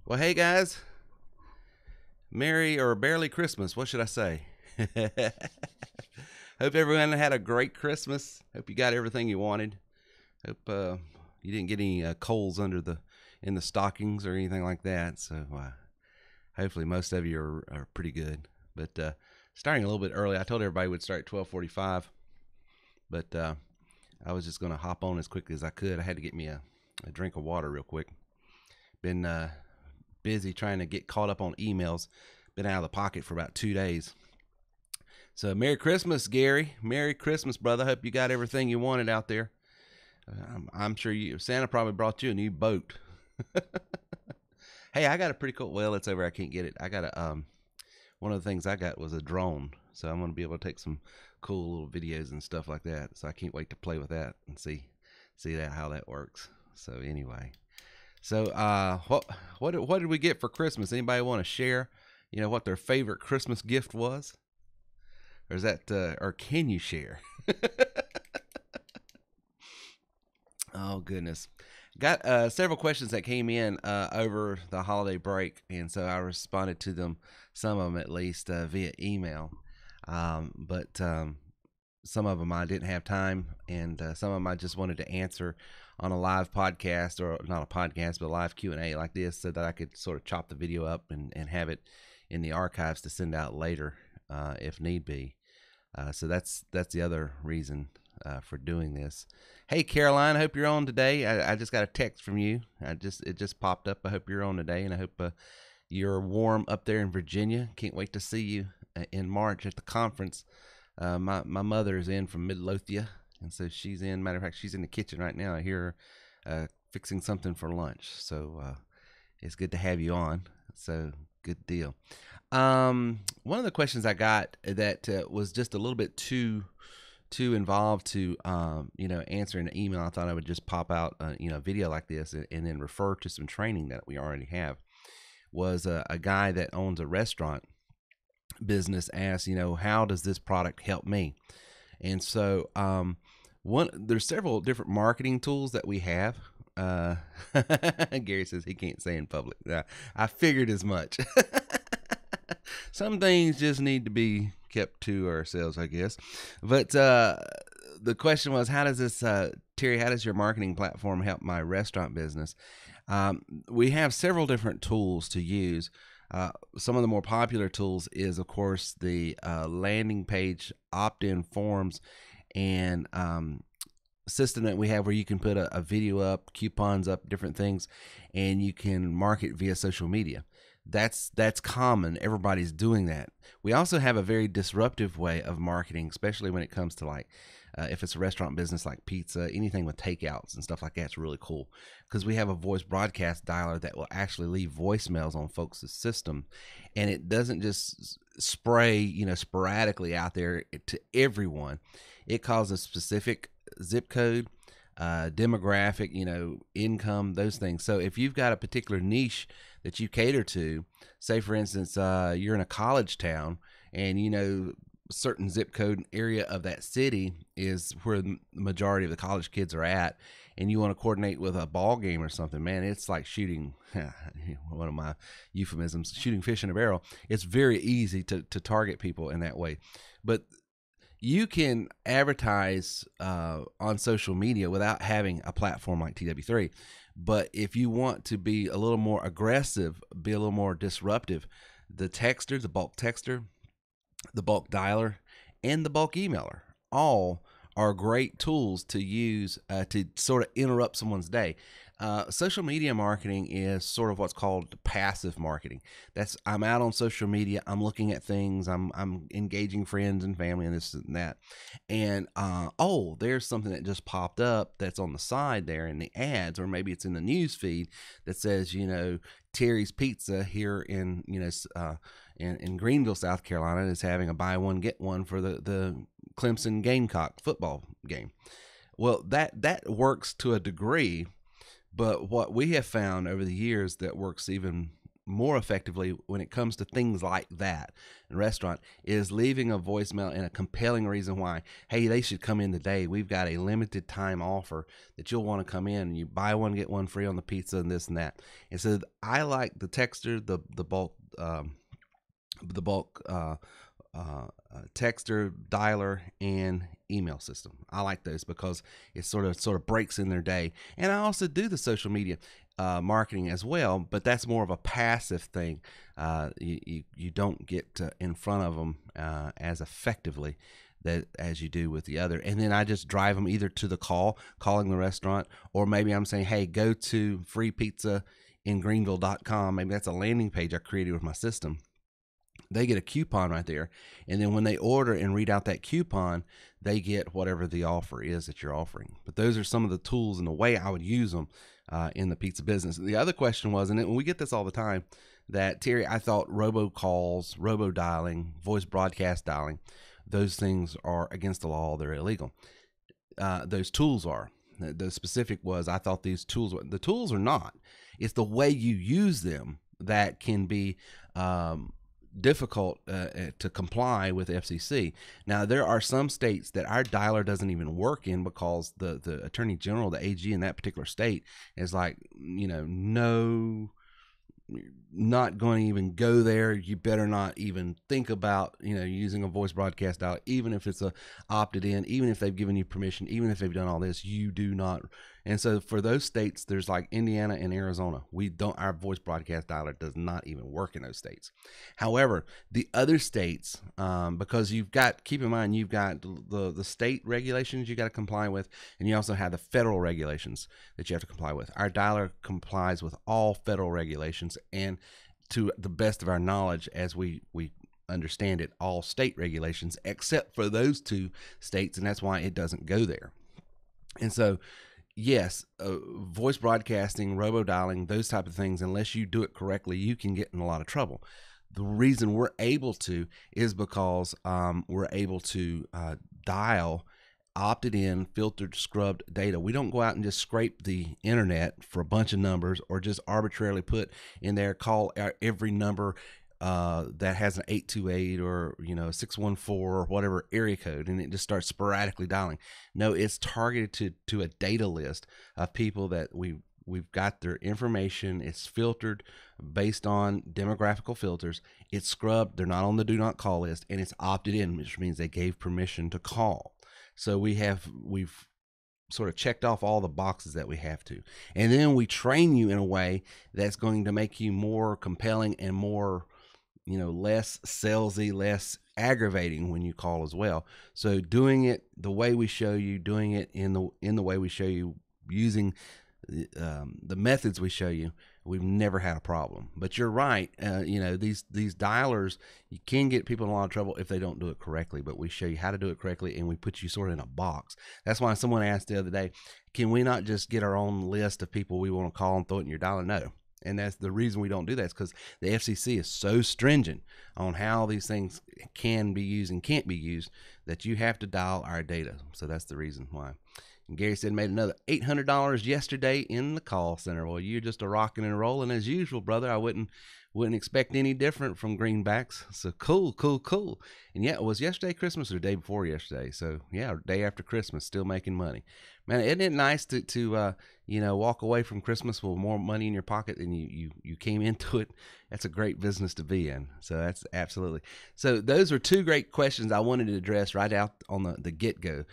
Well, hey guys, Merry or barely Christmas. What should I say? Hope everyone had a great Christmas. Hope you got everything you wanted. Hope you didn't get any coals under the in the stockings or anything like that. So hopefully most of you are pretty good. But starting a little bit early, I told everybody we'd start at 12:45, but I was just going to hop on as quickly as I could. I had to get me a drink of water real quick. Been busy trying to get caught up on emails. Been out of the pocket for about 2 days. So Merry Christmas, Gary. Merry Christmas, brother. Hope you got everything you wanted out there. I'm sure Santa probably brought you a new boat. Hey, I got a pretty cool. Well, it's over. I can't get it. I got a one of the things I got was a drone, so I'm gonna be able to take some cool little videos and stuff like that. So I can't wait to play with that and see that how that works. So anyway, so what did we get for Christmas? Anybody want to share? You know what their favorite Christmas gift was, or is that or can you share? Oh goodness, got several questions that came in over the holiday break, and so I responded to them, some of them at least via email. But some of them I didn't have time, and some of them I just wanted to answer on a live podcast, or not a podcast, but a live Q&A like this, so that I could sort of chop the video up and have it in the archives to send out later if need be. So that's the other reason for doing this. Hey Caroline, I hope you're on today. I just got a text from you. It just popped up. I hope you're on today, and I hope you're warm up there in Virginia. Can't wait to see you in March at the conference. My mother is in from Midlothian, and so she's in. Matter of fact, she's in the kitchen right now. I hear her fixing something for lunch. So it's good to have you on. So good deal. One of the questions I got that was just a little bit too involved to answer in an email. I thought I would just pop out a video like this and then refer to some training that we already have. Was a guy that owns a restaurant business asked, how does this product help me? And so there's several different marketing tools that we have. Gary says he can't say in public. I figured as much. Some things just need to be kept to ourselves, I guess. But the question was, how does this, Terry, how does your marketing platform help my restaurant business? We have several different tools to use. Some of the more popular tools is, of course, the landing page opt-in forms and system that we have where you can put a video up, coupons up, different things, and you can market via social media. That's common. Everybody's doing that. We also have a very disruptive way of marketing, especially when it comes to like if it's a restaurant business like pizza, anything with takeouts and stuff like that's really cool, because we have a voice broadcast dialer that will actually leave voicemails on folks' system, and it doesn't just spray sporadically out there to everyone. It calls a specific zip code, demographic, income, those things. So if you've got a particular niche that you cater to, say for instance, you're in a college town, and certain zip code area of that city is where the majority of the college kids are at, and you want to coordinate with a ball game or something, man, it's like shooting one of my euphemisms, shooting fish in a barrel. It's very easy to target people in that way. But you can advertise on social media without having a platform like TW3. But if you want to be a little more aggressive, be a little more disruptive, the texter, the bulk texter, the bulk dialer, and the bulk emailer all are great tools to use to sort of interrupt someone's day. Social media marketing is sort of what's called passive marketing. That's, I'm out on social media, I'm looking at things, I'm engaging friends and family and this and that, and there's something that just popped up that's on the side there in the ads, or maybe it's in the news feed that says Terry's Pizza here in in Greenville, South Carolina, is having a buy one get one for the Clemson Gamecock football game. Well, that works to a degree, but what we have found over the years that works even more effectively when it comes to things like that in a restaurant is leaving a voicemail and a compelling reason why, hey, they should come in today. We've got a limited time offer that you'll want to come in and you buy one, get one free on the pizza and this and that. And so I like the Texter, the bulk texter, dialer, and email system. I like those because it sort of breaks in their day. And I also do the social media marketing as well, but that's more of a passive thing. You don't get in front of them as effectively that as you do with the other. And then I just drive them either to the calling the restaurant, or maybe I'm saying, hey, go to freepizzaingreenville.com. Maybe that's a landing page I created with my system. They get a coupon right there, and then when they order and read out that coupon, they get whatever the offer is that you're offering. But those are some of the tools and the way I would use them in the pizza business. The other question was, and we get this all the time, that Terry, I thought robocalls, robo-dialing, voice broadcast dialing, those things are against the law. They're illegal. Those tools are. The specific was, I thought the tools are not. It's the way you use them that can be difficult to comply with FCC. Now, there are some states that our dialer doesn't even work in because the attorney general, the AG in that particular state is like, no, not going to even go there. You better not even think about, using a voice broadcast dialer, even if it's opted in, even if they've given you permission, even if they've done all this, you do not. And so for those states, there's like Indiana and Arizona. Our voice broadcast dialer does not even work in those states. However, the other states, because keep in mind, you've got the state regulations you got to comply with, and you also have the federal regulations that you have to comply with. Our dialer complies with all federal regulations, and to the best of our knowledge, as we understand it, all state regulations, except for those two states, and that's why it doesn't go there. And so, yes, voice broadcasting, robo-dialing, those type of things, unless you do it correctly, you can get in a lot of trouble. The reason we're able to is because we're able to dial opted in, filtered, scrubbed data. We don't go out and just scrape the internet for a bunch of numbers or just arbitrarily put in there, call every number that has an 828 or 614 or whatever area code, and it just starts sporadically dialing. No, it's targeted to a data list of people that we've got their information. It's filtered based on demographical filters. It's scrubbed. They're not on the do not call list, and it's opted in, which means they gave permission to call. So we've sort of checked off all the boxes that we have to. And then we train you in a way that's going to make you more compelling and more, less salesy, less aggravating when you call as well. So doing it the way we show you, doing it in the way we show you, using the methods we show you, we've never had a problem. But you're right, these dialers, you can get people in a lot of trouble if they don't do it correctly, but we show you how to do it correctly, and we put you sort of in a box. That's why someone asked the other day, can we not just get our own list of people we want to call and throw it in your dialer? No. And that's the reason we don't do that, is because the FCC is so stringent on how these things can be used and can't be used that you have to dial our data. So that's the reason why. And Gary said made another $800 yesterday in the call center. Well, you're just a rocking and rolling as usual, brother. I wouldn't expect any different from greenbacks. So cool. And yeah, it was yesterday Christmas or the day before yesterday. So yeah, day after Christmas, still making money. Man, isn't it nice to walk away from Christmas with more money in your pocket than you came into it? That's a great business to be in. So that's absolutely. So those are two great questions I wanted to address right out on the get-go.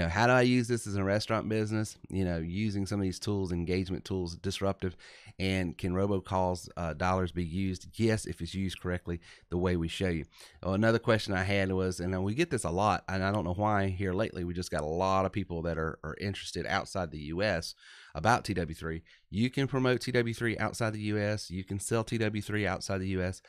How do I use this as a restaurant business? Using some of these tools, engagement tools, disruptive, and can robocalls, dollars be used? Yes, if it's used correctly, the way we show you. Another question I had was, and we get this a lot, and I don't know why here lately, we just got a lot of people that are interested outside the U.S. about TW3. You can promote TW3 outside the U.S. You can sell TW3 outside the U.S.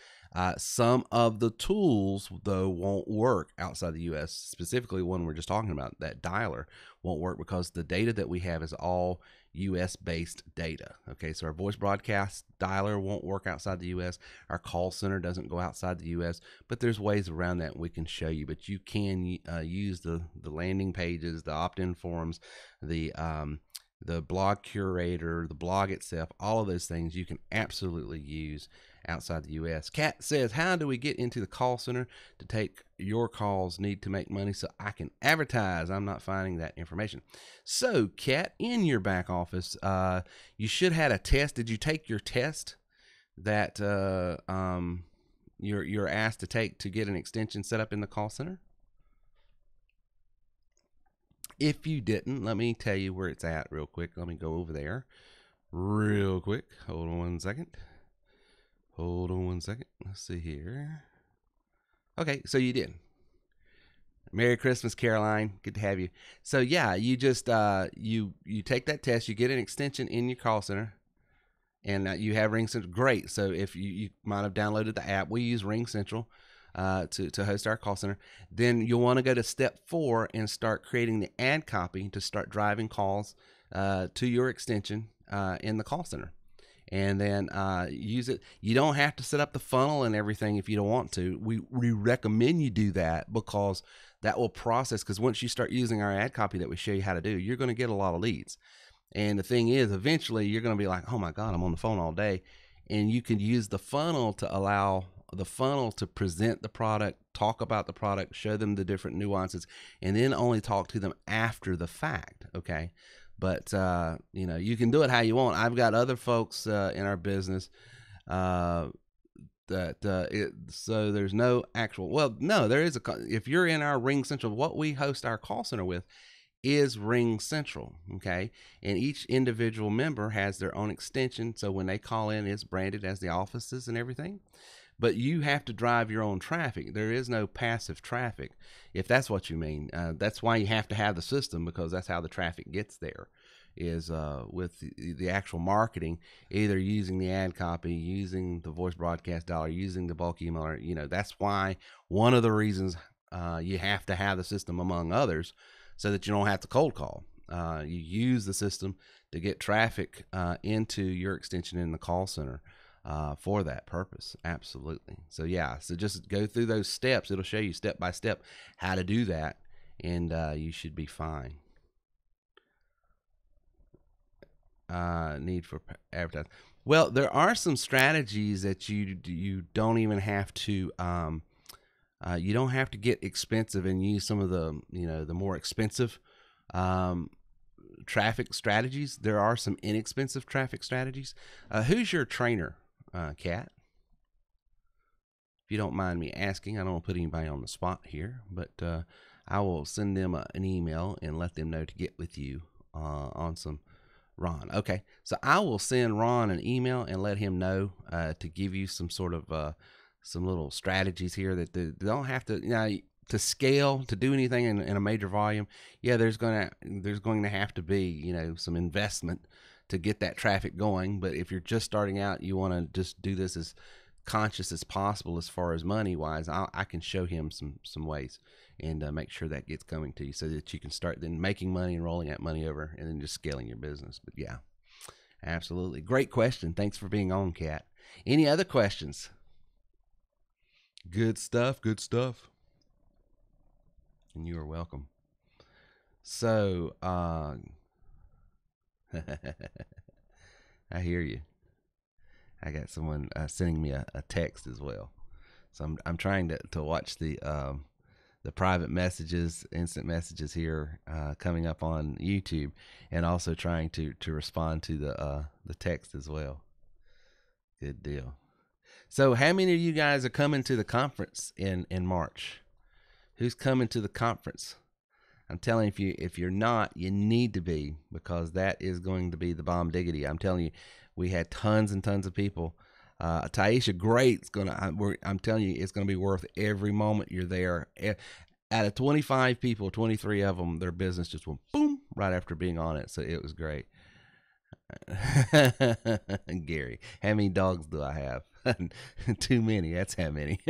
Some of the tools, though, won't work outside the U.S. Specifically, one we're just talking about, that dialer, won't work because the data that we have is all U.S.-based data. Okay, so our voice broadcast dialer won't work outside the U.S. Our call center doesn't go outside the U.S., but there's ways around that we can show you. But you can use the landing pages, the opt-in forms, the blog curator, the blog itself, all of those things you can absolutely use outside the U.S. Kat says, how do we get into the call center to take your calls? Need to make money so I can advertise. I'm not finding that information. So, Kat, in your back office, you should have had a test. Did you take your test that you're asked to take to get an extension set up in the call center? If you didn't, let me tell you where it's at real quick. Let me go over there real quick. Hold on 1 second. Hold on 1 second. Let's see here. Okay, so you did. Merry Christmas, Caroline. Good to have you. So yeah, you just you take that test. You get an extension in your call center, and you have RingCentral. Great. So if you might have downloaded the app, we use RingCentral to host our call center. Then you'll want to go to step 4 and start creating the ad copy to start driving calls to your extension in the call center. And then use it. You don't have to set up the funnel and everything if you don't want to. We recommend you do that because that will process, because once you start using our ad copy that we show you how to do, you're going to get a lot of leads. And the thing is, eventually you're going to be like, oh my God, I'm on the phone all day. And you can use the funnel to allow the funnel to present the product, talk about the product, show them the different nuances, and then only talk to them after the fact. Okay. But, you can do it how you want. I've got other folks in our business so there's no actual, there is if you're in our RingCentral, what we host our call center with is RingCentral, okay? And each individual member has their own extension. So when they call in, it's branded as the offices and everything. But you have to drive your own traffic. There is no passive traffic, if that's what you mean. That's why you have to have the system, because that's how the traffic gets there, is with the actual marketing, either using the ad copy, using the voice broadcast dollar, using the bulk email. That's why one of the reasons you have to have the system, among others, so that you don't have to cold call. You use the system to get traffic into your extension in the call center. For that purpose. Absolutely. So just go through those steps. It'll show you step by step how to do that, and you should be fine. Need for advertising. Well, there are some strategies that you don't even have to you don't have to get expensive and use some of the the more expensive traffic strategies. There are some inexpensive traffic strategies. Who's your trainer, Kat? If you don't mind me asking, I don't want to put anybody on the spot here, but I will send them an email and let them know to get with you on some. Ron. Okay, so I will send Ron an email and let him know to give you some sort of some little strategies here that they don't have to to scale, to do anything in a major volume. Yeah, there's going to have to be some investment to get that traffic going. But if you're just starting out, you want to just do this as conscious as possible as far as money wise. I can show him some ways and make sure that gets coming to you, so that you can start then making money and rolling that money over and then just scaling your business. But yeah, absolutely. Great question. Thanks for being on, Kat. Any other questions? Good stuff. Good stuff. And you are welcome. So, I hear you. I got someone sending me a text as well. So I'm trying to watch the private messages, instant messages here coming up on YouTube, and also trying to respond to the text as well. Good deal. So how many of you guys are coming to the conference in March? Who's coming to the conference? I'm telling you, if you're not, you need to be, because that is going to be the bomb diggity. I'm telling you, we had tons and tons of people. Taisha, great. I'm telling you, it's gonna be worth every moment you're there. Out of 25 people, 23 of them, their business just went boom right after being on it. So it was great. Gary, how many dogs do I have? Too many. That's how many.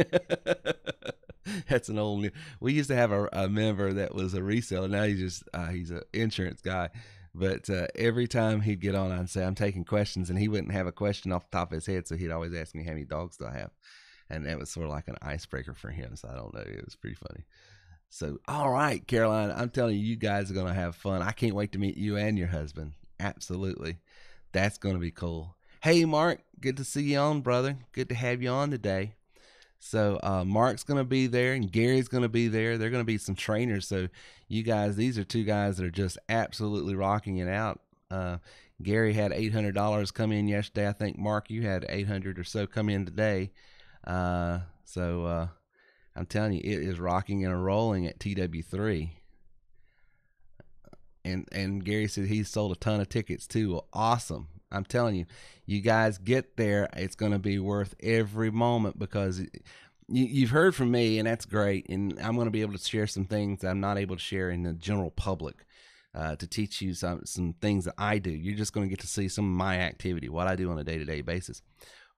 That's an old. We used to have a member that was a reseller. Now he's an insurance guy. But every time he'd get on, I'd say, I'm taking questions, and he wouldn't have a question off the top of his head, so he'd always ask me, how many dogs do I have? And that was sort of like an icebreaker for him, so I don't know. It was pretty funny. So, all right, Caroline, I'm telling you, you guys are going to have fun. I can't wait to meet you and your husband. Absolutely. That's going to be cool. Hey, Mark, good to see you on, brother. Good to have you on today. So, Mark's going to be there and Gary's going to be there. They're going to be some trainers. So, you guys, these are two guys that are just absolutely rocking it out. Uh, Gary had $800 come in yesterday. I think, Mark, you had 800 or so come in today. So, I'm telling you, it is rocking and rolling at TW3. And Gary said he's sold a ton of tickets too. Well, awesome. I'm telling you, you guys get there. It's going to be worth every moment because you've heard from me, and that's great. And I'm going to be able to share some things that I'm not able to share in the general public to teach you some things that I do. You're just going to get to see some of my activity, what I do on a day-to-day basis.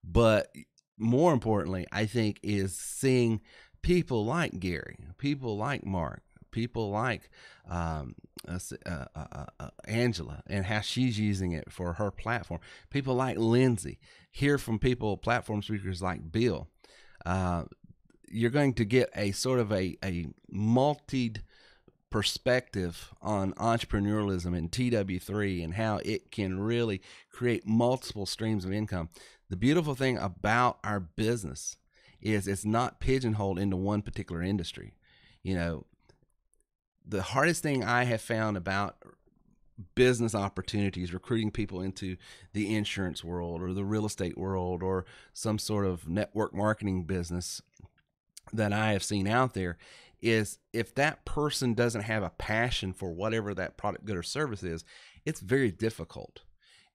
But more importantly, I think, is seeing people like Gary, people like Mark, people like Angela and how she's using it for her platform. People like Lindsay, hear from people, platform speakers like Bill. You're going to get a sort of a multi perspective on entrepreneurialism in TW3 and how it can really create multiple streams of income. The beautiful thing about our business is it's not pigeonholed into one particular industry. You know, the hardest thing I have found about business opportunities, recruiting people into the insurance world or the real estate world or some sort of network marketing business that I have seen out there, is if that person doesn't have a passion for whatever that product, good, or service is, it's very difficult.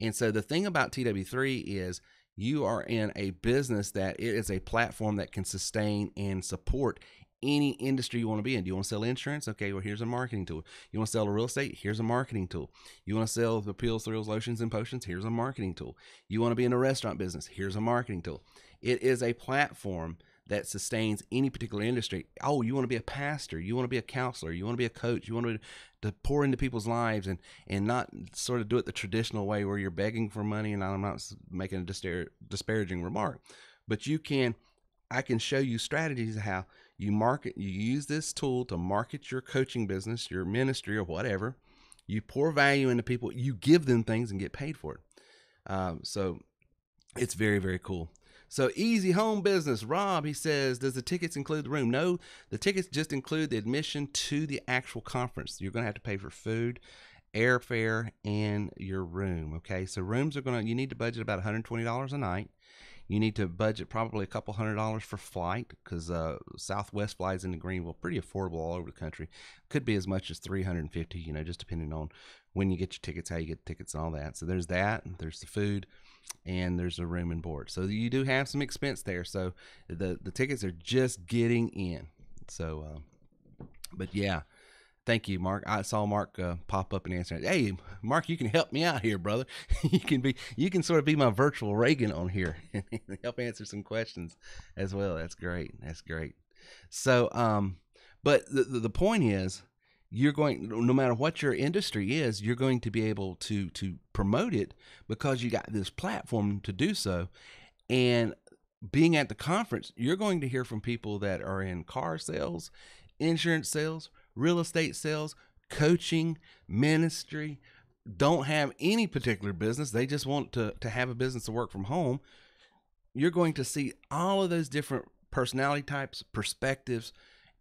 And so the thing about TW3 is you are in a business that it is a platform that can sustain and support any industry you want to be in. Do you want to sell insurance? Okay, well, here's a marketing tool. You want to sell real estate? Here's a marketing tool. You want to sell the pills, thrills, lotions, and potions? Here's a marketing tool. You want to be in a restaurant business? Here's a marketing tool. It is a platform that sustains any particular industry. Oh, you want to be a pastor? You want to be a counselor? You want to be a coach? You want to pour into people's lives and not sort of do it the traditional way where you're begging for money. And I'm not making a disparaging remark, but I can show you strategies of how you use this tool to market your coaching business, your ministry, or whatever. You pour value into people, you give them things and get paid for it. So it's very, very cool. So Easy Home Business, Rob, he says, does the tickets include the room? No, the tickets just include the admission to the actual conference. You're going to have to pay for food, airfare, and your room. Okay, so rooms you need to budget about $120 a night. You need to budget probably a couple $100 for flight because Southwest flies into Greenville, pretty affordable all over the country. Could be as much as $350, just depending on when you get your tickets, how you get the tickets, and all that. So there's that, and there's the food, and there's the room and board. So you do have some expense there. So the tickets are just getting in. So, but yeah. Thank you, Mark. I saw Mark pop up and answer. Hey, Mark, you can help me out here, brother. you can sort of be my virtual Reagan on here and help answer some questions as well. That's great. So, but the point is, you're going, no matter what your industry is, you're going to be able to promote it because you got this platform to do so. And being at the conference, you're going to hear from people that are in car sales, insurance sales, real estate sales, coaching, ministry, don't have any particular business. They just want to have a business to work from home. You're going to see all of those different personality types, perspectives,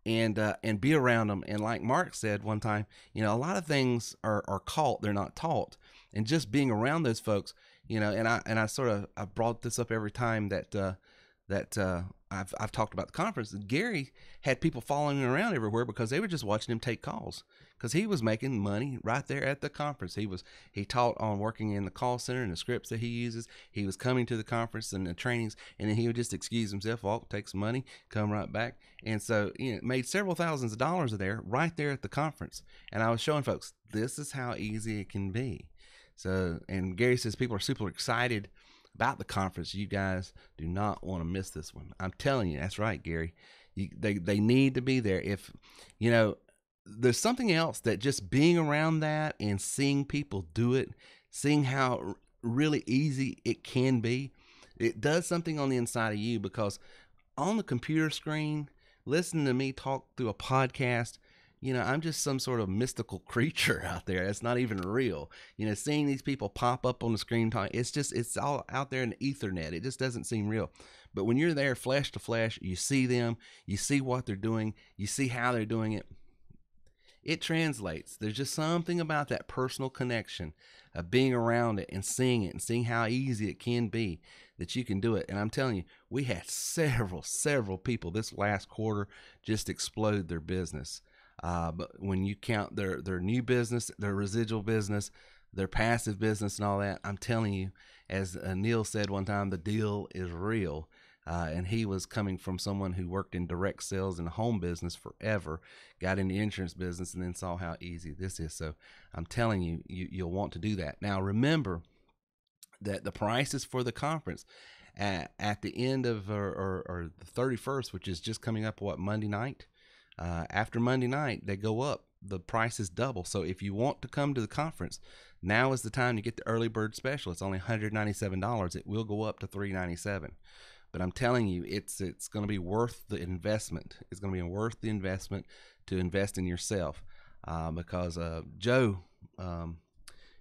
and be around them. And like Mark said one time, a lot of things are caught, they're not taught. And just being around those folks, and I brought this up every time that I've talked about the conference. Gary had people following him around everywhere because they were just watching him take calls because he was making money right there at the conference. He taught on working in the call center and the scripts that he uses. He was coming to the conference and the trainings, and then he would just excuse himself, walk, take some money, come right back. And so, made several thousands of dollars there right there at the conference. And I was showing folks, this is how easy it can be. So, and Gary says people are super excited about the conference. You guys do not want to miss this one. I'm telling you, that's right, Gary. They need to be there. If, there's something else that just being around that and seeing people do it, seeing how really easy it can be, it does something on the inside of you because on the computer screen, listening to me talk through a podcast, I'm just some sort of mystical creature out there. It's not even real. Seeing these people pop up on the screen, it's all out there in the ethernet. It just doesn't seem real. But when you're there flesh to flesh, you see them, you see what they're doing, you see how they're doing it. It translates. There's just something about that personal connection of being around it and seeing how easy it can be that you can do it. And I'm telling you, we had several people this last quarter just explode their business. But when you count their new business, their residual business, their passive business and all that, I'm telling you, as Neil said one time, the deal is real. And he was coming from someone who worked in direct sales and home business forever, got in the insurance business, and then saw how easy this is. So I'm telling you, you'll want to do that. Now, remember that the prices for the conference at the end of or the 31st, which is just coming up, Monday night? After Monday night, they go up. The price is double. So if you want to come to the conference, now is the time to get the early bird special. It's only $197. It will go up to $397. But I'm telling you, it's going to be worth the investment. It's going to be worth the investment to invest in yourself, because Joe,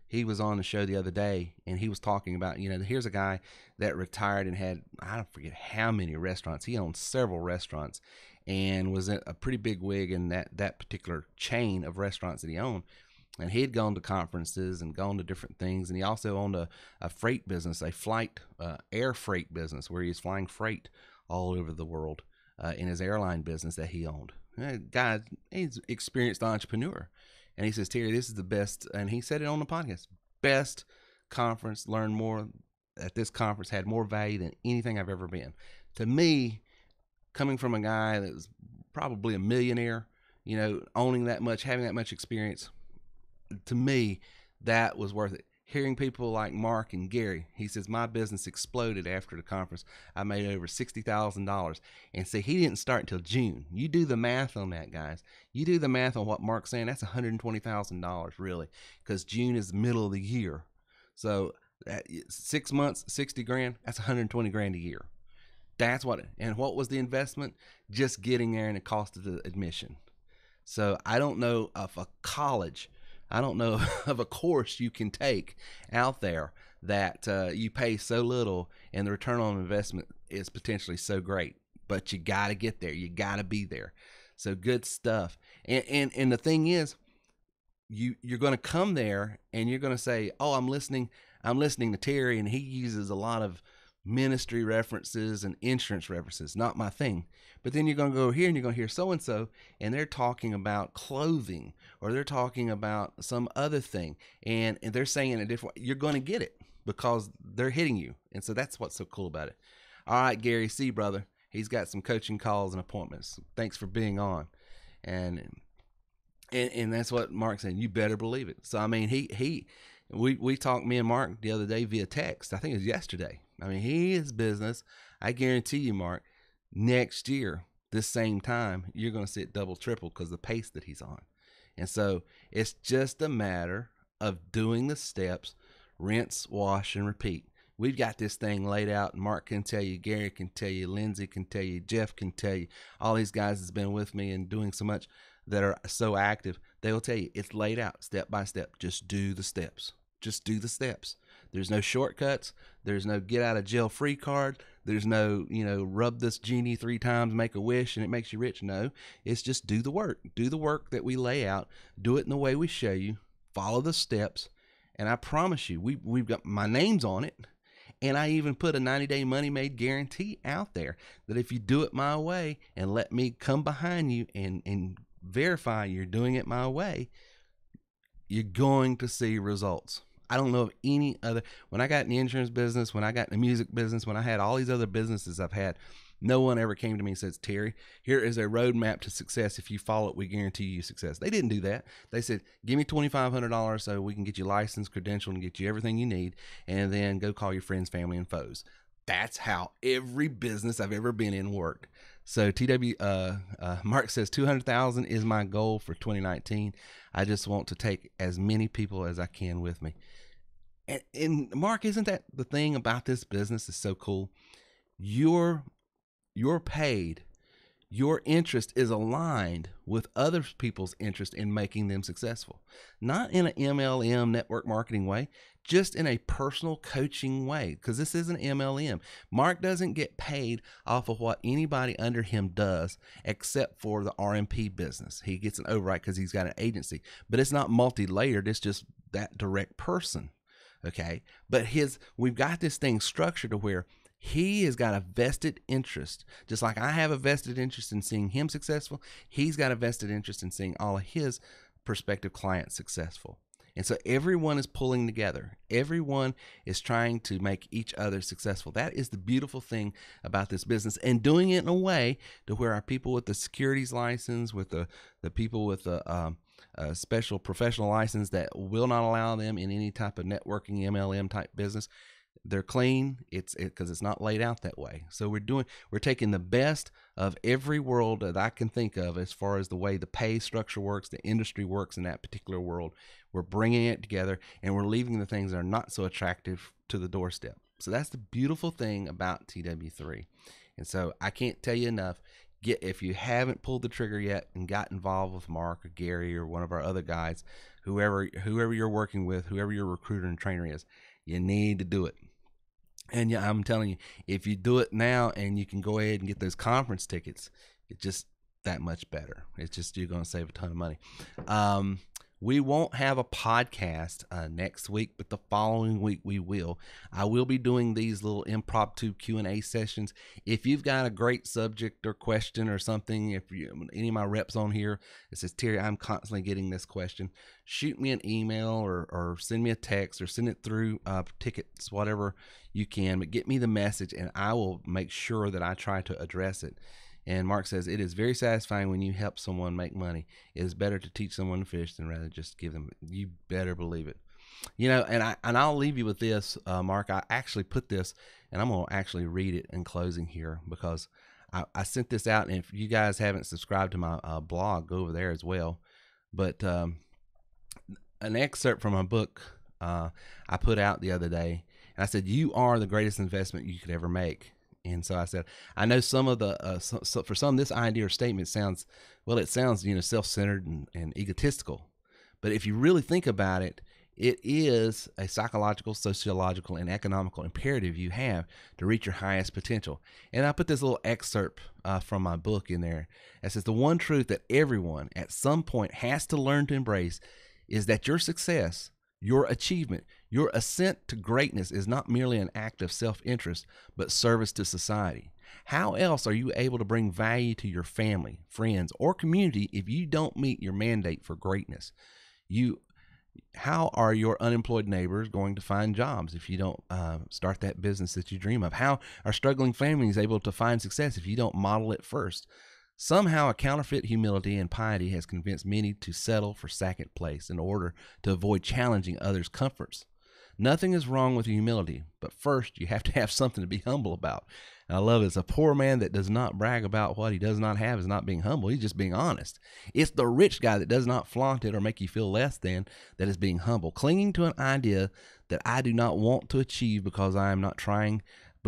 he was on the show the other day, and he was talking about, here's a guy that retired and had, I don't forget how many restaurants. He owned several restaurants and was a pretty big wig in that particular chain of restaurants that he owned. And he had gone to conferences and gone to different things. And he also owned a freight business, a air freight business, where he was flying freight all over the world in his airline business that he owned. Guy, he's an experienced entrepreneur. And he says, Terry, this is the best. And he said it on the podcast, best conference, learned more at this conference, had more value than anything I've ever been. To me, coming from a guy that was probably a millionaire, owning that much, having that much experience, to me, that was worth it. Hearing people like Mark and Gary, he says, my business exploded after the conference. I made over $60,000. And see, he didn't start until June. You do the math on that, guys. You do the math on what Mark's saying. That's $120,000, really, because June is the middle of the year. So 6 months, 60 grand, that's 120 grand a year. That's and what was the investment? Just getting there and the cost of the admission. So I don't know of a college, I don't know of a course you can take out there that you pay so little and the return on investment is potentially so great. But you got to get there. You got to be there. So good stuff. And the thing is, you're going to come there and you're going to say, oh, I'm listening to Terry, and he uses a lot of ministry references and insurance references. Not my thing. But then you're going to go here and you're going to hear so-and-so, and they're talking about clothing, or they're talking about some other thing, and they're saying it a different way. You're going to get it because they're hitting you. And so that's what's so cool about it. All right, Gary, see, brother, he's got some coaching calls and appointments. Thanks for being on. And that's what Mark said. You better believe it. So, I mean, we talked, me and Mark, the other day via text. I think it was yesterday. I mean, he is business. I guarantee you, Mark, next year, this same time, you're going to see it double, triple because of the pace that he's on. And so it's just a matter of doing the steps, rinse, wash, and repeat. We've got this thing laid out. Mark can tell you, Gary can tell you, Lindsay can tell you, Jeff can tell you, all these guys that's been with me and doing so much that are so active, they will tell you it's laid out step by step. Just do the steps. Just do the steps. There's no shortcuts. There's no get out of jail free card. There's no, rub this genie 3 times, make a wish, and it makes you rich. No, it's just do the work. Do the work that we lay out. Do it in the way we show you. Follow the steps. And I promise you, we've got my name's on it. And I even put a 90-day money-made guarantee out there that if you do it my way and let me come behind you and verify you're doing it my way, you're going to see results. I don't know of any other. When I got in the insurance business, when I got in the music business, when I had all these other businesses I've had, no one ever came to me and says, Terry, here is a roadmap to success. If you follow it, we guarantee you success. They didn't do that. They said, give me $2,500 so we can get you licensed, credentialed, and get you everything you need, and then go call your friends, family, and foes. That's how every business I've ever been in worked. So Mark says 200,000 is my goal for 2019. I just want to take as many people as I can with me. And Mark, isn't that the thing about this business is so cool? You're paid your interest is aligned with other people's interest in making them successful. Not in an MLM network marketing way, just in a personal coaching way, because this is an MLM. Mark doesn't get paid off of what anybody under him does except for the RMP business. He gets an override because he's got an agency, but it's not multi-layered. It's just that direct person. Okay. But we've got this thing structured to where he has got a vested interest, just like I have a vested interest in seeing him successful. He's got a vested interest in seeing all of his prospective clients successful. And so everyone is pulling together. Everyone is trying to make each other successful. That is the beautiful thing about this business, and doing it in a way to where our people with the securities license, with the people with the special professional license that will not allow them in any type of networking MLM type business, they're clean. It's because it's not laid out that way. So we're taking the best of every world that I can think of as far as the way the pay structure works, the industry works in that particular world. We're bringing it together, and we're leaving the things that are not so attractive to the doorstep. So that's the beautiful thing about TW3. And so I can't tell you enough. If you haven't pulled the trigger yet and got involved with Mark or Gary or one of our other guys, whoever you're working with, whoever your recruiter and trainer is, you need to do it. And yeah, I'm telling you, if you do it now and you can go ahead and get those conference tickets, it's just that much better. It's just, you're going to save a ton of money. We won't have a podcast next week, but the following week we will. I will be doing these little impromptu Q&A sessions. If you've got a great subject or question or something, if any of my reps on here, it says, Terry, I'm constantly getting this question, shoot me an email or send me a text or send it through tickets, whatever you can, but get me the message and I will make sure that I try to address it. And Mark says, it is very satisfying when you help someone make money. It is better to teach someone to fish than rather just give them. You better believe it. You know, and I'll leave you with this, Mark. I actually put this, and I'm going to actually read it in closing here because I sent this out. And if you guys haven't subscribed to my blog, go over there as well. But an excerpt from a book I put out the other day. And I said, you are the greatest investment you could ever make. And so I said, I know some of the, for some, this idea or statement sounds, self-centered and egotistical. But if you really think about it, it is a psychological, sociological, and economical imperative you have to reach your highest potential. And I put this little excerpt from my book in there. It says, the one truth that everyone at some point has to learn to embrace is that your success, your achievement, your ascent to greatness is not merely an act of self-interest, but service to society. How else are you able to bring value to your family, friends, or community if you don't meet your mandate for greatness? How are your unemployed neighbors going to find jobs if you don't start that business that you dream of? How are struggling families able to find success if you don't model it first? Somehow a counterfeit humility and piety has convinced many to settle for second place in order to avoid challenging others' comforts. Nothing is wrong with humility, but first you have to have something to be humble about. And I love it. It's a poor man that does not brag about what he does not have is not being humble. He's just being honest. It's the rich guy that does not flaunt it or make you feel less than that is being humble, clinging to an idea that I do not want to achieve because I'm trying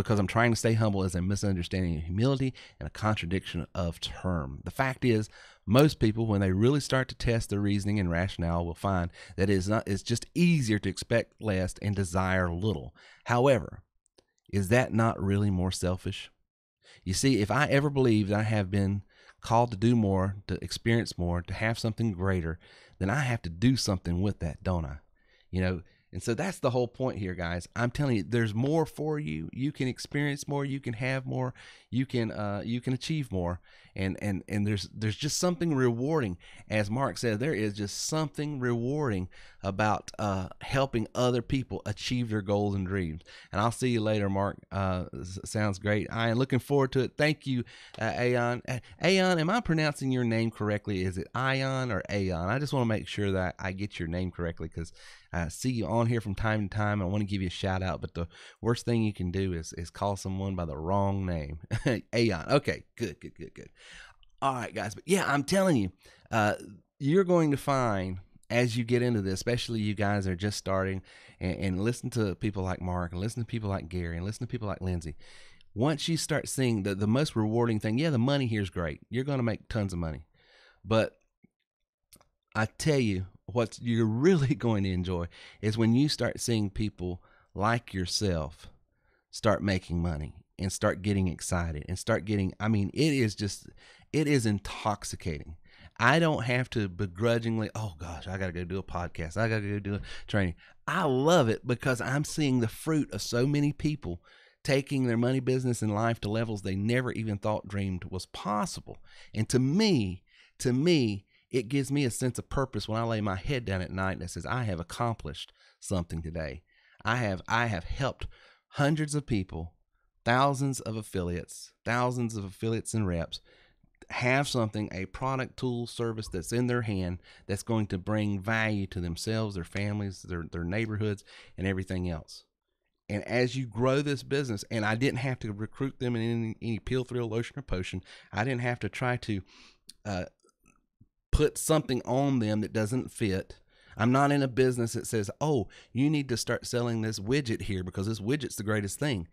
to stay humble is a misunderstanding of humility and a contradiction of term. The fact is, most people, when they really start to test their reasoning and rationale, will find that it's just easier to expect less and desire little. However, is that not really more selfish? You see, if I ever believe that I have been called to do more, to experience more, to have something greater, then I have to do something with that, don't I? And so that's the whole point here, guys. I'm telling you, there's more for you. You can experience more. You can have more. You can achieve more. And there's just something rewarding. As Mark said, there is just something rewarding about helping other people achieve their goals and dreams. And I'll see you later, Mark. Sounds great. I am looking forward to it. Thank you, Aeon. Aeon, am I pronouncing your name correctly? Is it Ion or Aeon? I just want to make sure that I get your name correctly because I see you on here from time to time. I want to give you a shout out, but the worst thing you can do is call someone by the wrong name. Aeon. Okay, good. All right, guys. But yeah, I'm telling you, you're going to find as you get into this, especially you guys are just starting and listen to people like Mark and listen to people like Gary and listen to people like Lindsay. once you start seeing the most rewarding thing, yeah, the money here is great. You're going to make tons of money. But I tell you, what you're really going to enjoy is when you start seeing people like yourself start making money and start getting excited and start getting, I mean, it is intoxicating. I don't have to begrudgingly, oh gosh, I got to go do a podcast. I got to go do a training. I love it because I'm seeing the fruit of so many people taking their money, business, and life to levels they never even thought, dreamed was possible. And to me, it gives me a sense of purpose when I lay my head down at night that says, I have accomplished something today. I have helped hundreds of people, thousands of affiliates and reps have something, a product, tool, service that's in their hand that's going to bring value to themselves, their families, their neighborhoods, and everything else. And as you grow this business, and I didn't have to recruit them in any pill, thrill, lotion, or potion. I didn't have to try to put something on them that doesn't fit. I'm not in a business that says, oh, you need to start selling this widget here because this widget's the greatest thing.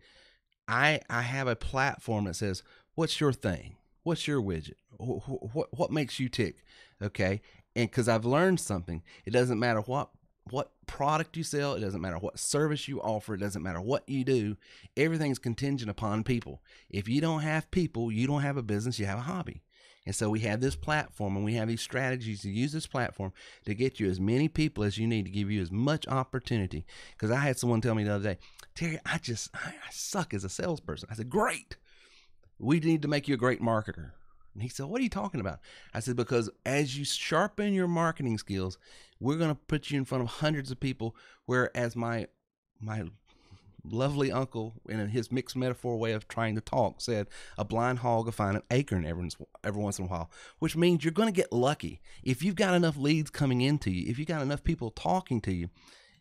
I have a platform that says, what's your thing? What's your widget? What makes you tick? Okay. And because I've learned something, it doesn't matter what product you sell. It doesn't matter what service you offer. It doesn't matter what you do. Everything's contingent upon people. If you don't have people, you don't have a business, you have a hobby. And so we have this platform and we have these strategies to use this platform to get you as many people as you need to give you as much opportunity. Because I had someone tell me the other day, Terry, I suck as a salesperson. I said, great. We need to make you a great marketer. And he said, what are you talking about? I said, because as you sharpen your marketing skills, we're going to put you in front of hundreds of people, whereas my lovely uncle, in his mixed metaphor way of trying to talk, said, a blind hog will find an acorn every once in a while, which means you're going to get lucky. If you've got enough leads coming into you, if you've got enough people talking to you,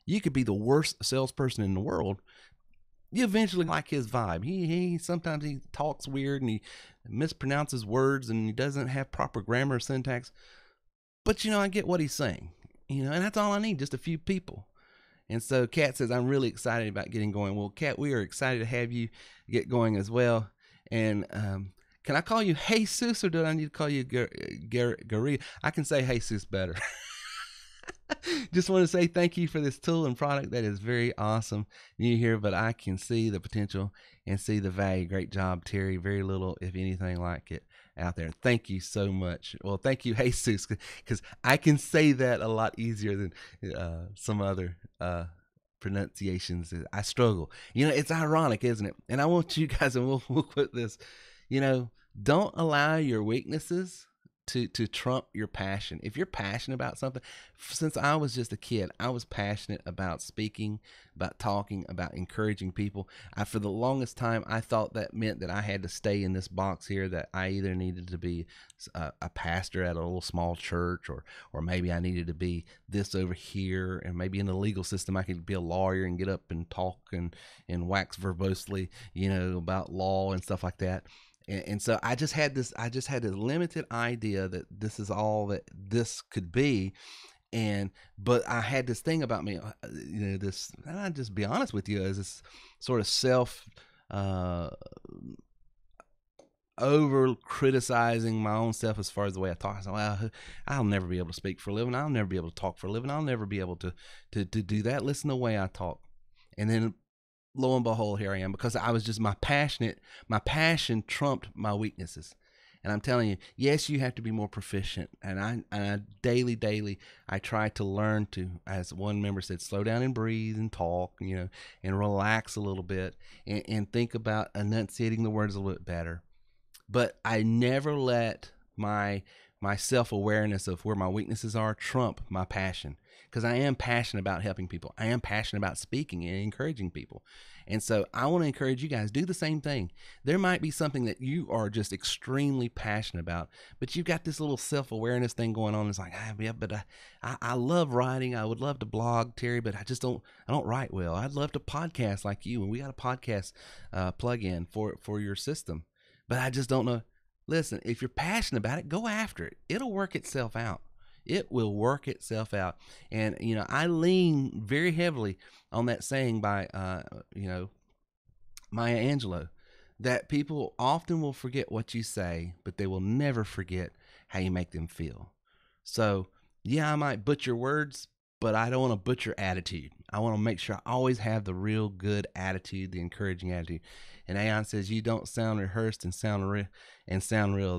you could be the worst salesperson in the world. You eventually like his vibe. He sometimes he talks weird and he mispronounces words and he doesn't have proper grammar or syntax. But I get what he's saying. And that's all I need, just a few people. And so Kat says, I'm really excited about getting going. Well, Kat, we are excited to have you get going as well. And can I call you Jesus or do I need to call you Gary? I can say Jesus better. Just want to say thank you for this tool and product that is very awesome. New here, but I can see the potential and see the value. Great job, Terry. Very little, if anything like it, out there. Thank you so much. Well, thank you, Jesus, because I can say that a lot easier than some other pronunciations. I struggle. It's ironic, isn't it? And I want you guys, and we'll quit this. Don't allow your weaknesses to trump your passion. If you're passionate about something, since I was just a kid, I was passionate about speaking, about talking, about encouraging people. For the longest time, I thought that meant that I had to stay in this box here, that I either needed to be a pastor at a little small church, or maybe I needed to be this over here, and maybe in the legal system I could be a lawyer and get up and talk and wax verbosely, about law and stuff like that. And so I just had this limited idea that this is all that this could be. But I had this thing about me, this, and I'll just be honest with you, as this sort of self, over criticizing my own self as far as the way I talk. I said, well, I'll never be able to speak for a living. I'll never be able to talk for a living. I'll never be able to do that. Listen to the way I talk. And then lo and behold, here I am, because I was just my passion trumped my weaknesses. And I'm telling you, yes, you have to be more proficient. And I daily, I try to learn to, as one member said, slow down and breathe and talk, and relax a little bit and think about enunciating the words a little bit better. But I never let my self-awareness of where my weaknesses are trump my passion. Because I am passionate about helping people. I am passionate about speaking and encouraging people. And so I want to encourage you guys, do the same thing. There might be something that you are just extremely passionate about, but you've got this little self-awareness thing going on. It's like, I love writing. I would love to blog, Terry, but I don't write well. I'd love to podcast like you. And we got a podcast plug-in for your system, but I just don't know. Listen, if you're passionate about it, go after it. It'll work itself out. It will work itself out. And, I lean very heavily on that saying by, Maya Angelou, that people often will forget what you say, but they will never forget how you make them feel. So, yeah, I might butcher words, but I don't want to butcher attitude. I want to make sure I always have the real good attitude, the encouraging attitude. And Aon says you don't sound rehearsed and sound real.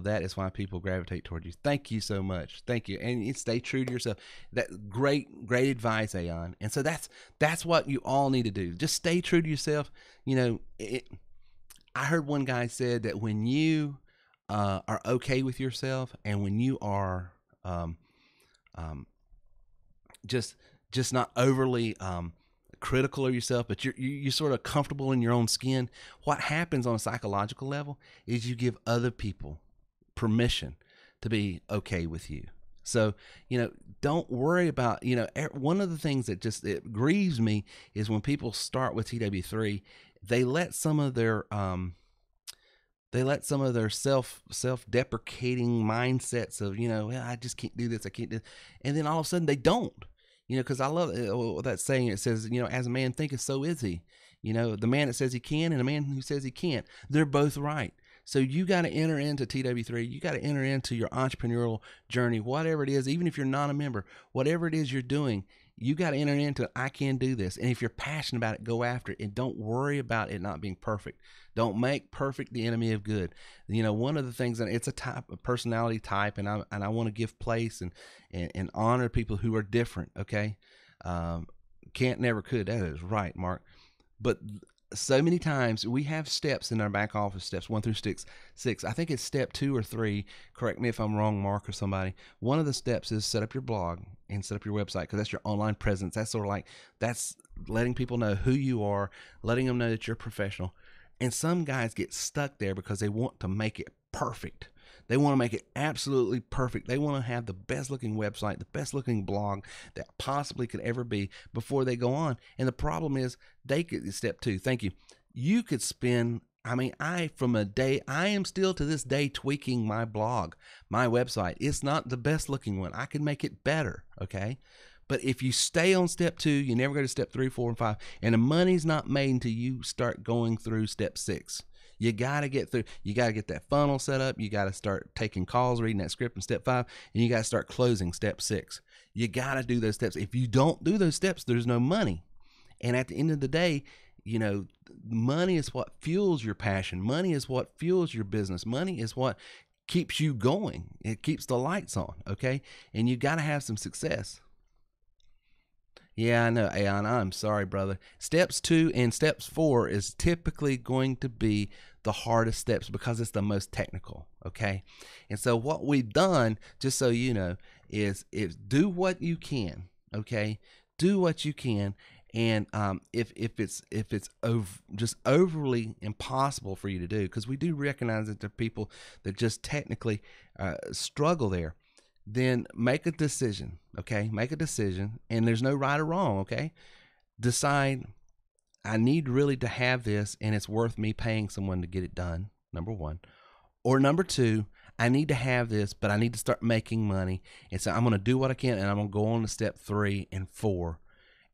That is why people gravitate toward you. Thank you so much. Thank you. And stay true to yourself. That great advice, Aon. And so that's what you all need to do. Just stay true to yourself. I heard one guy said that when you are okay with yourself, and when you are just not overly critical of yourself, but you're sort of comfortable in your own skin, what happens on a psychological level is you give other people permission to be okay with you. So, don't worry about, one of the things that it grieves me is when people start with TW3, they let some of their self-deprecating mindsets of, I just can't do this, I can't do this. And then all of a sudden they don't. Because I love that saying. It says, as a man thinketh, so is he. The man that says he can and the man who says he can't, they're both right. So you got to enter into TW3. You got to enter into your entrepreneurial journey, whatever it is, even if you're not a member, whatever it is you're doing, you got to enter into, I can do this. And if you're passionate about it, go after it, and don't worry about it not being perfect. Don't make perfect the enemy of good. One of the things, and it's a personality type, and I want to give place and honor people who are different. Okay. Can't, never, could. That is right, Mark. But so many times we have steps in our back office, steps 1 through 6. I think it's step 2 or 3. Correct me if I'm wrong, Mark or somebody. One of the steps is set up your blog and set up your website, because that's your online presence. That's sort of like, that's letting people know who you are, letting them know that you're professional. And some guys get stuck there because they want to make it perfect. They want to make it absolutely perfect. They want to have the best looking website, the best looking blog that possibly could ever be before they go on. And the problem is, they could, step 2, thank you. You could spend, I am still to this day tweaking my blog, my website. It's not the best looking one. I can make it better. Okay. But if you stay on step 2, you never go to step 3, 4, and 5, and the money's not made until you start going through step 6. You got to get through. You got to get that funnel set up. You got to start taking calls, reading that script in step 5, and you got to start closing step 6. You got to do those steps. If you don't do those steps, there's no money. And at the end of the day, money is what fuels your passion. Money is what fuels your business. Money is what keeps you going. It keeps the lights on. Okay. And you got to have some success. Yeah, I know, Aon. I'm sorry, brother. Steps 2 and steps 4 is typically going to be the hardest steps because it's the most technical, okay? And so what we've done, just so you know, is do what you can, okay? Do what you can. And if it's just overly impossible for you to do, because we do recognize that there are people that just technically struggle there, then make a decision, okay? Make a decision, and there's no right or wrong, okay? Decide, I need really to have this, and it's worth me paying someone to get it done, number 1. Or number 2, I need to have this, but I need to start making money, and so I'm going to do what I can, and I'm going to go on to step 3 and 4,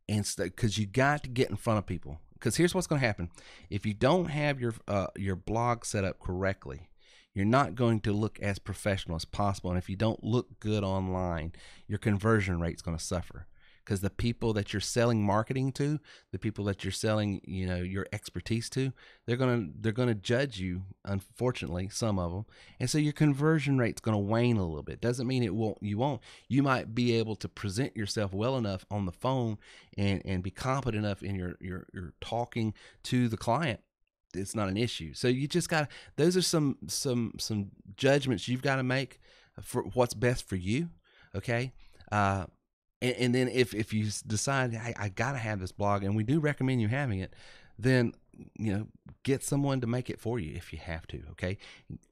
and because you got to get in front of people. Because here's what's going to happen. If you don't have your blog set up correctly, you're not going to look as professional as possible. And if you don't look good online, your conversion rate's going to suffer, because the people that you're selling marketing to, the people that you're selling, your expertise to, they're going to judge you, unfortunately, some of them. And so your conversion rate's going to wane a little bit. Doesn't mean you won't. You might be able to present yourself well enough on the phone and be competent enough in your talking to the client. It's not an issue. So you just got, those are some judgments you've got to make for what's best for you. Okay. And then if you decide, hey, I got to have this blog, and we do recommend you having it, then, get someone to make it for you if you have to. Okay.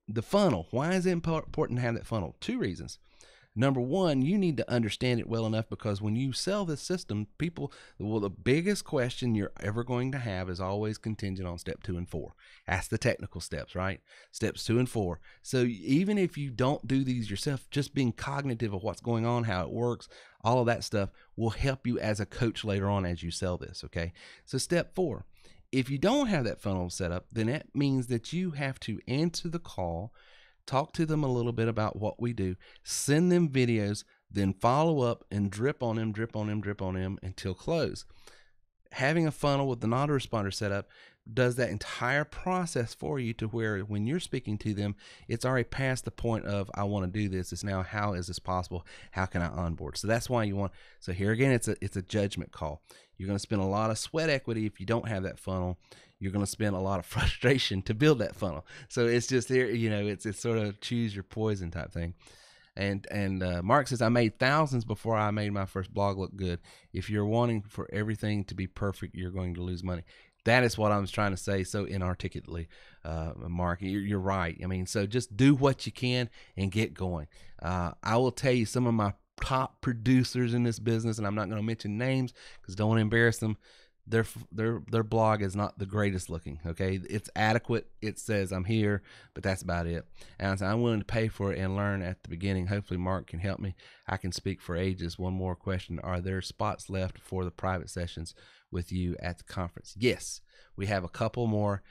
The funnel. Why is it important to have that funnel? 2 reasons. Number 1, you need to understand it well enough, because when you sell this system, the biggest question you're ever going to have is always contingent on step 2 and 4. That's the technical steps, right? Steps 2 and 4. So even if you don't do these yourself, just being cognitive of what's going on, how it works, all of that stuff will help you as a coach later on as you sell this, okay? So step 4 If you don't have that funnel set up, then that means that you have to answer the call, talk to them a little bit about what we do, send them videos, then follow up and drip on them, drip on them, drip on them until close. Having a funnel with an autoresponder set up does that entire process for you, to where when you're speaking to them, it's already past the point of, I want to do this. It's now, how is this possible? How can I onboard? So that's why you want, so here again, it's a judgment call. You're going to spend a lot of sweat equity if you don't have that funnel. You're going to spend a lot of frustration to build that funnel. So it's just here, it's sort of choose your poison type thing. And Mark says, I made thousands before I made my first blog look good. If you're wanting for everything to be perfect, you're going to lose money. That is what I was trying to say so inarticulately, Mark. You're right. I mean, so just do what you can and get going. I will tell you, some of my top producers in this business, and I'm not going to mention names because I don't want to embarrass them, their blog is not the greatest looking. Okay, it's adequate. It says I'm here, but that's about it. And I said, I'm willing to pay for it and learn at the beginning. Hopefully Mark can help me. I can speak for ages. One more question: are there spots left for the private sessions with you at the conference? Yes, we have a couple more.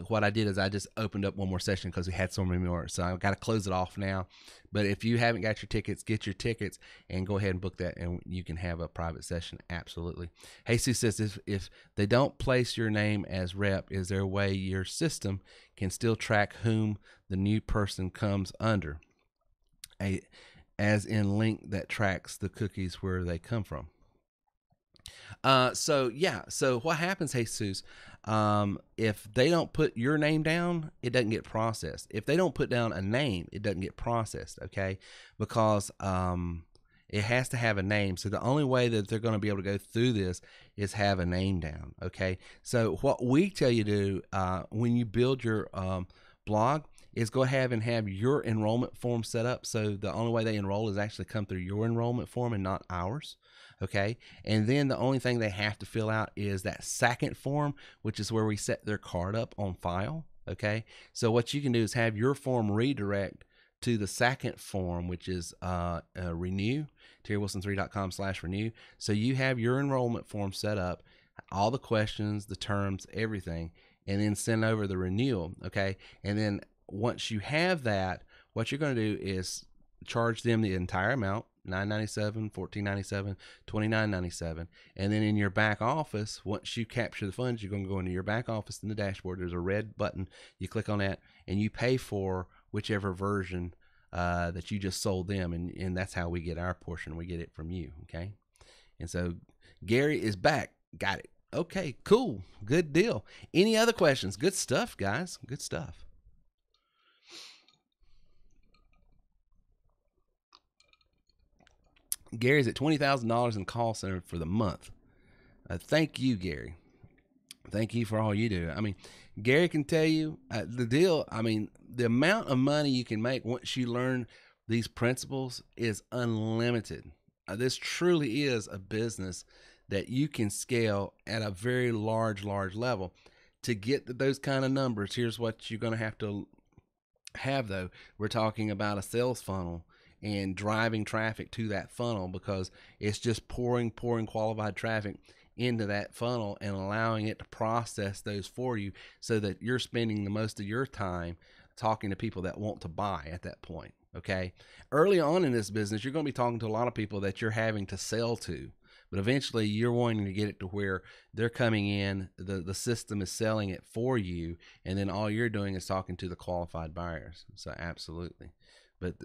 What I did is I just opened up one more session because we had so many more, so I've got to close it off now. But if you haven't got your tickets, get your tickets and go ahead and book that, and you can have a private session. Absolutely. Jesus says, if they don't place your name as rep, is there a way your system can still track whom the new person comes under, as in link that tracks the cookies where they come from? So what happens, Jesus, if they don't put your name down, it doesn't get processed. If they don't put down a name, it doesn't get processed. Okay. Because, it has to have a name. So the only way that they're going to be able to go through this is have a name down. Okay. So what we tell you to do, when you build your, blog, is go ahead and have your enrollment form set up. So the only way they enroll is actually come through your enrollment form and not ours. Okay. And then the only thing they have to fill out is that second form, which is where we set their card up on file. Okay. So what you can do is have your form redirect to the second form, which is renew, terrywilson3.com/renew. So you have your enrollment form set up, all the questions, the terms, everything, and then send over the renewal. Okay. And then once you have that, what you're going to do is charge them the entire amount, $9.97, $14.97, $29.97. And then in your back office, once you capture the funds, you're going to go into your back office in the dashboard. There's a red button. You click on that and you pay for whichever version that you just sold them. And that's how we get our portion. We get it from you. Okay. And so Gary is back. Got it. Okay, cool. Good deal. Any other questions? Good stuff, guys. Good stuff. Gary's at $20,000 in call center for the month. Thank you, Gary. Thank you for all you do. I mean, Gary can tell you the deal. I mean, the amount of money you can make once you learn these principles is unlimited. This truly is a business that you can scale at a very large level. To get those kind of numbers, here's what you're going to have though. We're talking about a sales funnel and driving traffic to that funnel, because it's just pouring qualified traffic into that funnel and allowing it to process those for you, so that you're spending the most of your time talking to people that want to buy at that point. Okay. Early on in this business, you're going to be talking to a lot of people that you're having to sell to. But eventually you're wanting to get it to where they're coming in, the system is selling it for you, and then all you're doing is talking to the qualified buyers. So absolutely. But,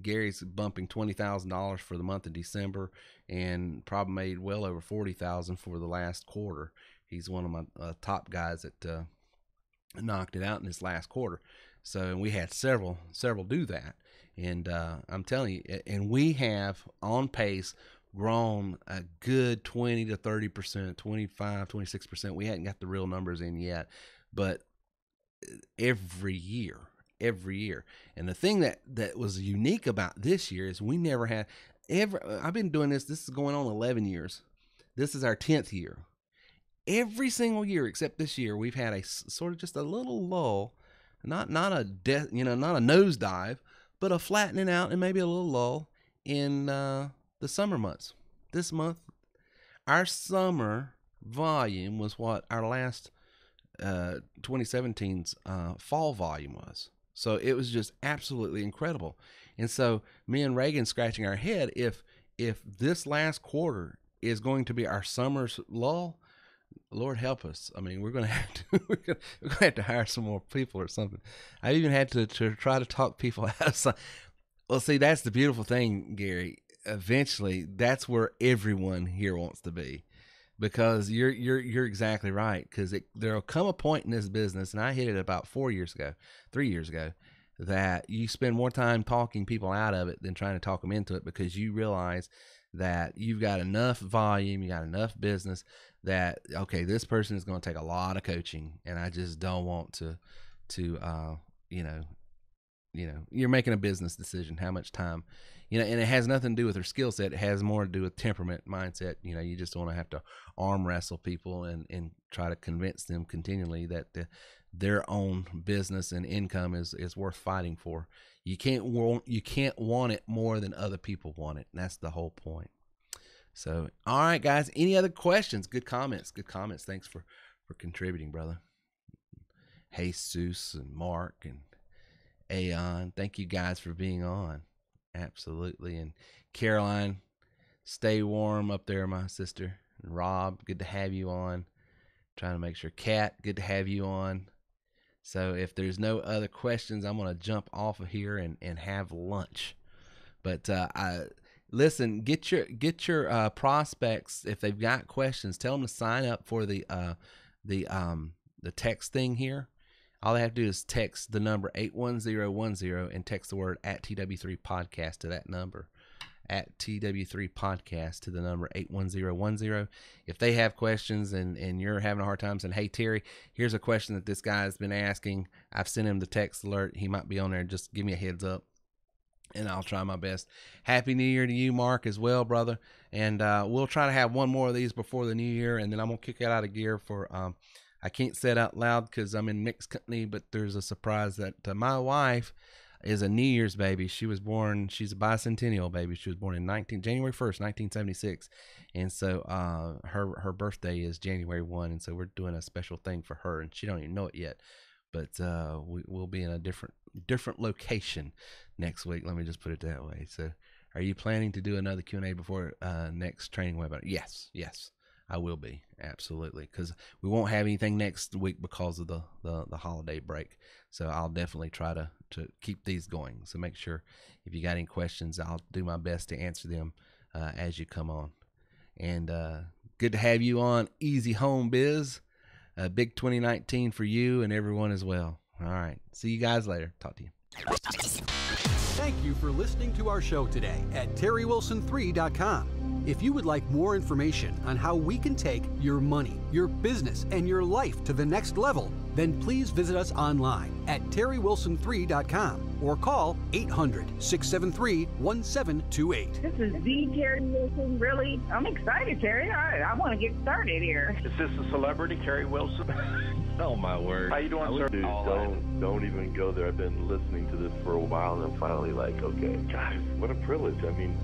Gary's bumping $20,000 for the month of December, and probably made well over $40,000 for the last quarter. He's one of my top guys that knocked it out in this last quarter. So we had several do that. And I'm telling you, and we have on pace grown a good 20 to 30%, 25, 26%. We hadn't got the real numbers in yet, but every year. And the thing that was unique about this year is we never had I've been doing this is going on 11 years. This is our 10th year. Every single year except this year, we've had a sort of just a little lull, not a not a nosedive, but a flattening out and maybe a little lull in the summer months. This month, our summer volume was what? Our last 2017's fall volume was. So it was just absolutely incredible. And so me and Reagan scratching our head, if this last quarter is going to be our summer's lull, Lord help us. I mean, we're gonna have to we're gonna have to hire some more people or something. I even had to try to talk people out of some. Well, see, that's the beautiful thing, Gary. Eventually, that's where everyone here wants to be, because you're exactly right. Because there'll come a point in this business, and I hit it about 3 years ago, that you spend more time talking people out of it than trying to talk them into it, because you realize that you've got enough volume, you got enough business that, okay, this person is going to take a lot of coaching, and I just don't want to you're making a business decision, how much time, and it has nothing to do with their skill set. It has more to do with temperament, mindset. You just want to have to arm wrestle people and try to convince them continually that their own business and income is worth fighting for. You can't want it more than other people want it. And that's the whole point. So, all right, guys, any other questions? Good comments. Thanks for contributing, brother. Jesus and Mark and Aeon, thank you guys for being on. Absolutely. And Caroline, stay warm up there, my sister. And Rob, good to have you on. Trying to make sure. Kat, good to have you on. So if there's no other questions, I'm going to jump off of here and have lunch. But listen, get your prospects, if they've got questions, tell them to sign up for the text thing here. All they have to do is text the number 81010 and text the word @TW3 podcast to that number, @TW3 podcast to the number 81010. If they have questions and you're having a hard time saying, hey, Terry, here's a question that this guy's been asking. I've sent him the text alert. He might be on there. Just give me a heads up, and I'll try my best. Happy New Year to you, Mark, as well, brother. And we'll try to have one more of these before the new year, and then I'm going to kick it out of gear for I can't say it out loud because I'm in mixed company, but there's a surprise that my wife is a New Year's baby. She's a bicentennial baby. She was born in January 1st, 1976. And so her birthday is January 1. And so we're doing a special thing for her, and she don't even know it yet. But we'll be in a different location next week. Let me just put it that way. So are you planning to do another Q&A before next training webinar? Yes. I will be, absolutely, because we won't have anything next week because of the holiday break. So I'll definitely try to keep these going. So make sure if you got any questions, I'll do my best to answer them as you come on. And good to have you on Easy Home Biz. Big 2019 for you and everyone as well. All right. See you guys later. Talk to you. Thank you for listening to our show today at TerryWilson3.com. If you would like more information on how we can take your money, your business, and your life to the next level, then please visit us online at TerryWilson3.com or call 800-673-1728. This is the Terry Wilson. Really? I'm excited, Terry. I want to get started here. Is this the celebrity, Terry Wilson? Oh, my word. How you doing, sir? Dude, don't even go there. I've been listening to this for a while, and I'm finally like, okay, guys, what a privilege. I mean,